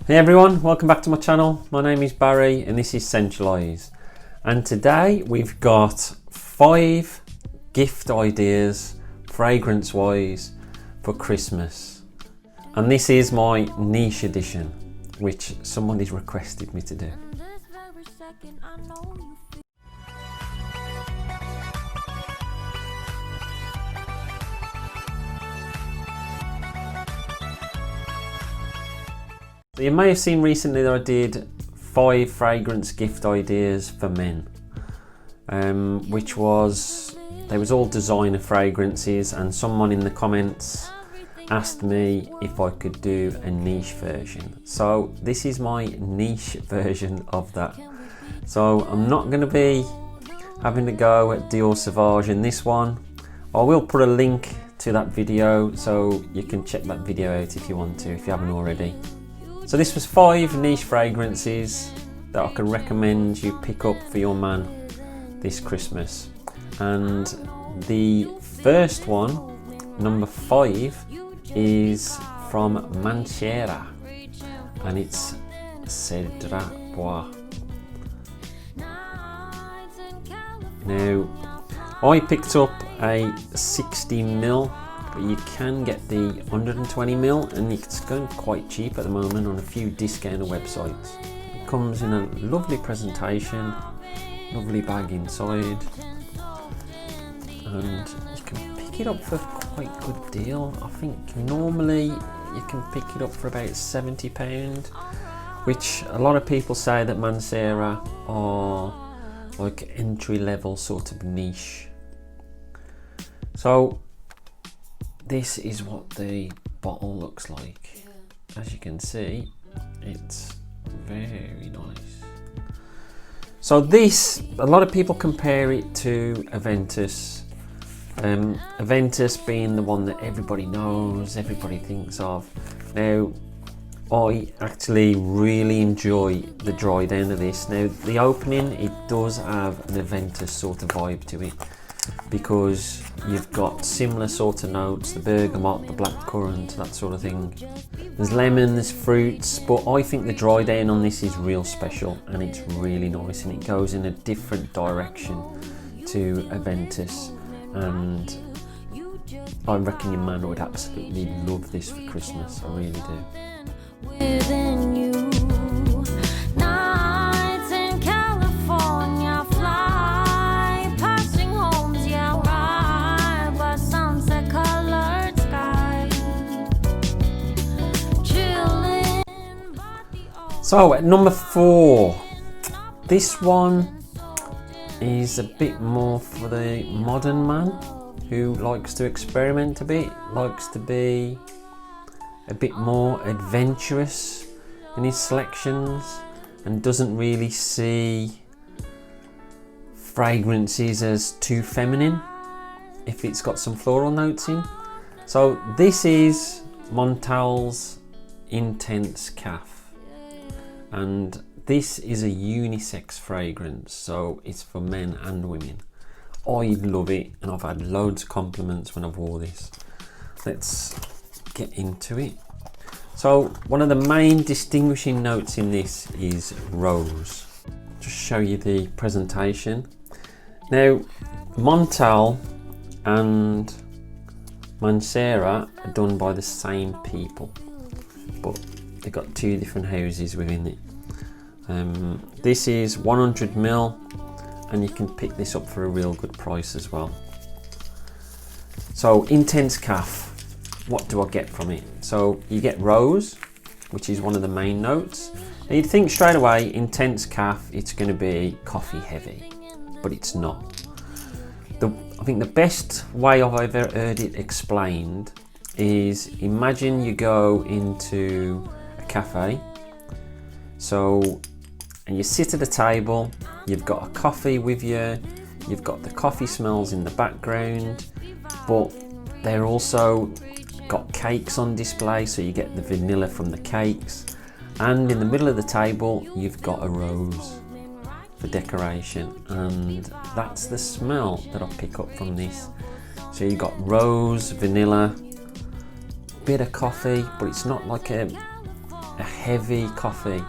Hey everyone, welcome back to my channel. My name is Barry and this is Centralise. And today we've got 5 gift ideas, fragrance wise, for Christmas. And this is my niche edition, which somebody's requested me to do. So you may have seen recently that I did 5 fragrance gift ideas for men, which was, they was all designer fragrances, and someone in the comments asked me if I could do a niche version. So this is my niche version of that. So I'm not going to be having to go at Dior Sauvage in this one. I will put a link to that video so you can check that video out if you want to, if you haven't already. So this was 5 niche fragrances that I can recommend you pick up for your man this Christmas. And the first one, number 5, is from Cedra, and it's Cedra Bois. Now, I picked up a 60ml, but you can get the 120ml, and it's going quite cheap at the moment on a few discounter websites. It comes in a lovely presentation, lovely bag inside, and you can pick it up for quite a good deal. I think normally you can pick it up for about £70, which a lot of people say that Cedra are like entry-level sort of niche. So this is what the bottle looks like. As you can see, it's very nice. So this, a lot of people compare it to Aventus. Aventus being the one that everybody knows, everybody thinks of. Now, I actually really enjoy the dry down of this. Now, the opening, it does have an Aventus sort of vibe to it, because you've got similar sort of notes, the bergamot, the blackcurrant, that sort of thing. There's lemon, there's fruits, but I think the dry down on this is real special, and it's really nice, and it goes in a different direction to Aventus, and I reckon your man would absolutely love this for Christmas. I really do. Within you, nights in California fly, passing homes, yeah, right by sunset colored sky, chilling. So at number 4, this one is a bit more for the modern man who likes to experiment a bit, likes to be a bit more adventurous in his selections, and doesn't really see fragrances as too feminine if it's got some floral notes in. So this is Montal's Intense Caf, and this is a unisex fragrance, so it's for men and women. I love it, and I've had loads of compliments when I've wore this. Let's get into it. So one of the main distinguishing notes in this is rose. Just show you the presentation. Now, Montal and Cedra are done by the same people, but they've got 2 different houses within it. This is 100ml, and you can pick this up for a real good price as well. So Intense Caf, what do I get from it? So you get rose, which is one of the main notes. And you'd think straight away, Intense Caf, it's going to be coffee heavy, but it's not. I think the best way I've ever heard it explained is, imagine you go into a cafe, and you sit at a table, you've got a coffee with you, you've got the coffee smells in the background, but they're also got cakes on display, so you get the vanilla from the cakes, and in the middle of the table you've got a rose for decoration, and that's the smell that I pick up from this. So you got rose, vanilla, bit of coffee, but it's not like a a heavy coffee.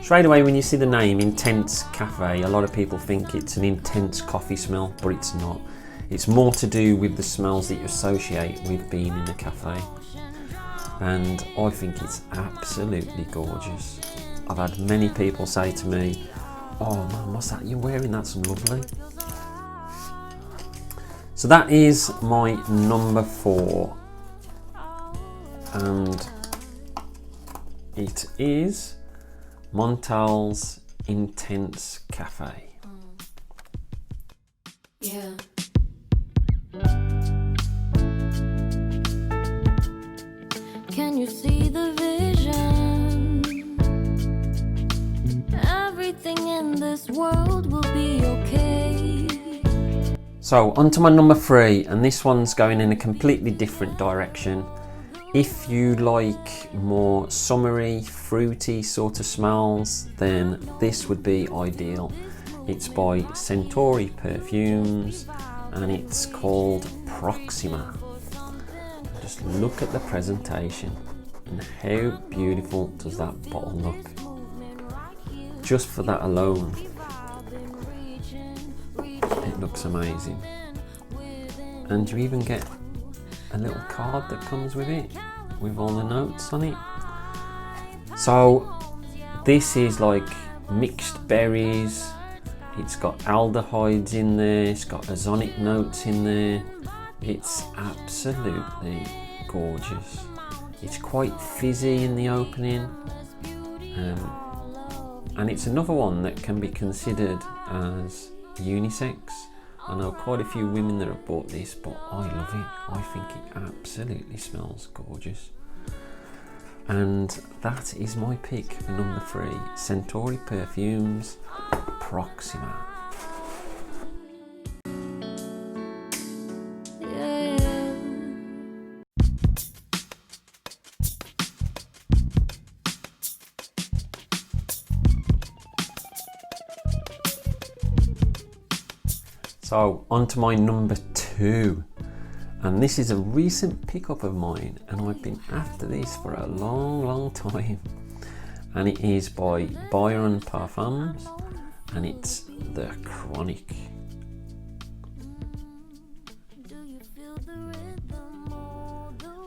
Straight away when you see the name Intense Cafe, a lot of people think it's an intense coffee smell, but it's not. It's more to do with the smells that you associate with being in a cafe. And I think it's absolutely gorgeous. I've had many people say to me, "Oh man, what's that you're wearing? That's lovely." So that is my number 4. And it is Montal's Intense Cafe. Yeah. Can you see the vision? Everything in this world will be okay. So on to my number 3, and this one's going in a completely different direction. If you like more summery, fruity sort of smells, then this would be ideal. It's by Centauri Perfumes and it's called Proxima. Just look at the presentation and how beautiful does that bottle look. Just for that alone, it looks amazing. And you even get a little card that comes with it with all the notes on it. So this is like mixed berries, it's got aldehydes in there, it's got ozonic notes in there. It's absolutely gorgeous. It's quite fizzy in the opening, and it's another one that can be considered as unisex. I know quite a few women that have bought this, but I love it. I think it absolutely smells gorgeous. And that is my pick for number 3, Centauri Perfumes Proxima. So on to my number 2, and this is a recent pickup of mine, and I've been after this for a long time, and it is by Byron Parfums, and it's the Chronic.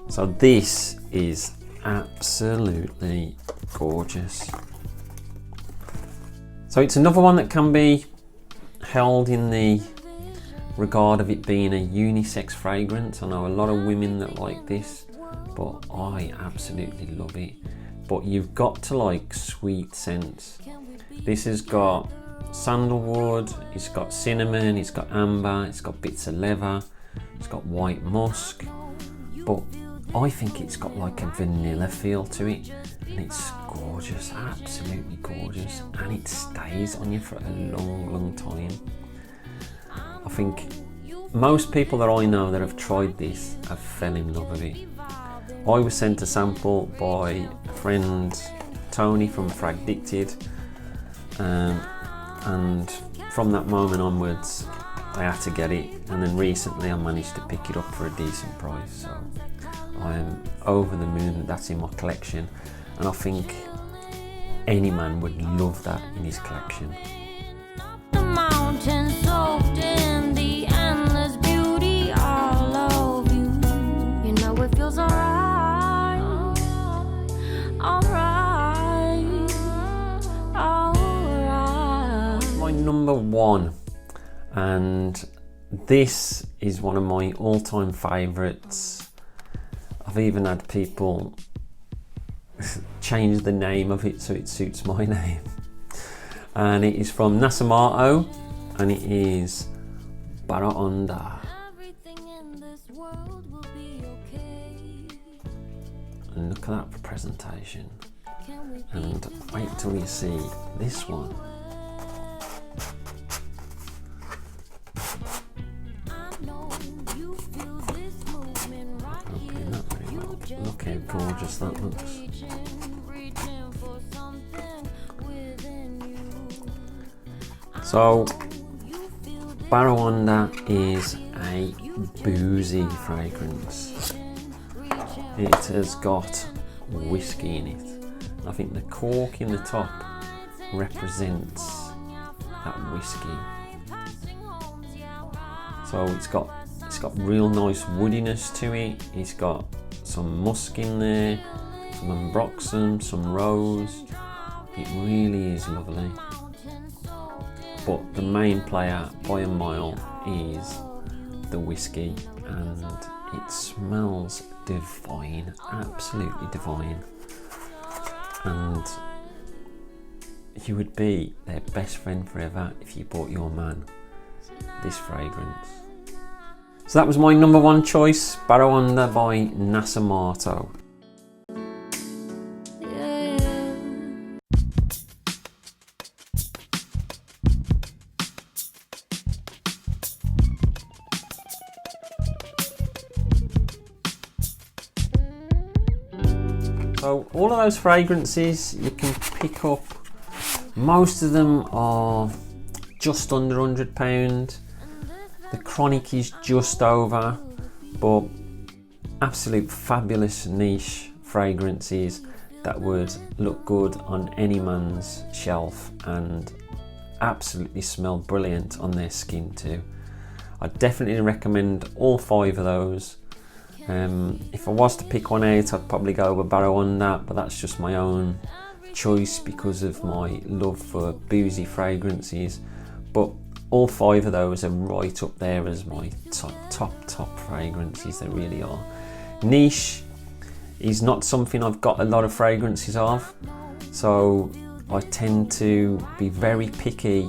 So this is absolutely gorgeous. So it's another one that can be held in the regard of it being a unisex fragrance. I know a lot of women that like this, but I absolutely love it. But you've got to like sweet scents. This has got sandalwood, it's got cinnamon, it's got amber, it's got bits of leather, it's got white musk, but I think it's got like a vanilla feel to it, and it's gorgeous, absolutely gorgeous, and it stays on you for a long time. I think most people that I know that have tried this have fell in love with it. I was sent a sample by a friend, Tony from Fragdicted, and from that moment onwards I had to get it, and then recently I managed to pick it up for a decent price, so I am over the moon that that's in my collection, and I think any man would love that in his collection. The mountains soaked in the endless beauty all of you. You know it feels alright, alright, alright. My number 1, and this is one of my all-time favourites. I've even had people change the name of it so it suits my name. And it is from Nasamato, and it is Barrowanda. And look at that for presentation. And wait till you see this one. Opening that very well. Look how gorgeous that looks. So, Barrowanda is a boozy fragrance. It has got whiskey in it, I think the cork in the top represents that whiskey. So it's got real nice woodiness to it. It's got some musk in there, some ambroxum, some rose. It really is lovely. But the main player by a mile is the whiskey, and it smells divine, absolutely divine. And you would be their best friend forever if you bought your man this fragrance. So that was my number one choice, Barrowanda by Nasamato. So all of those fragrances you can pick up, most of them are just under £100. The Chronic is just over, but absolute fabulous niche fragrances that would look good on any man's shelf and absolutely smell brilliant on their skin too. I definitely recommend all 5 of those. If I was to pick one out, I'd probably go with Barrowanda, but that's just my own choice because of my love for boozy fragrances. But all 5 of those are right up there as my top fragrances. They really are. Niche is not something I've got a lot of fragrances of, so I tend to be very picky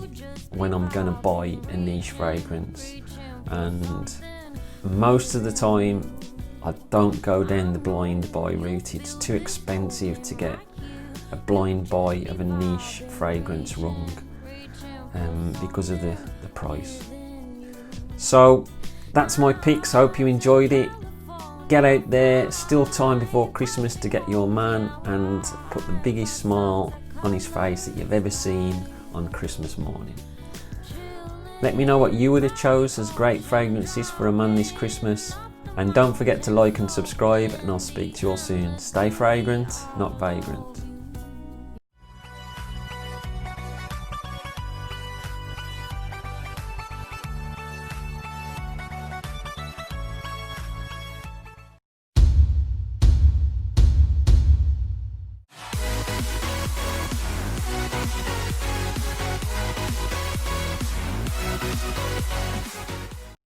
when I'm going to buy a niche fragrance, and most of the time I don't go down the blind buy route. It's too expensive to get a blind buy of a niche fragrance wrong because of the price. So that's my picks. I hope you enjoyed it. Get out there, still time before Christmas to get your man and put the biggest smile on his face that you've ever seen on Christmas morning. Let me know what you would have chose as great fragrances for a man this Christmas. And don't forget to like and subscribe, and I'll speak to you all soon. Stay fragrant, not vagrant.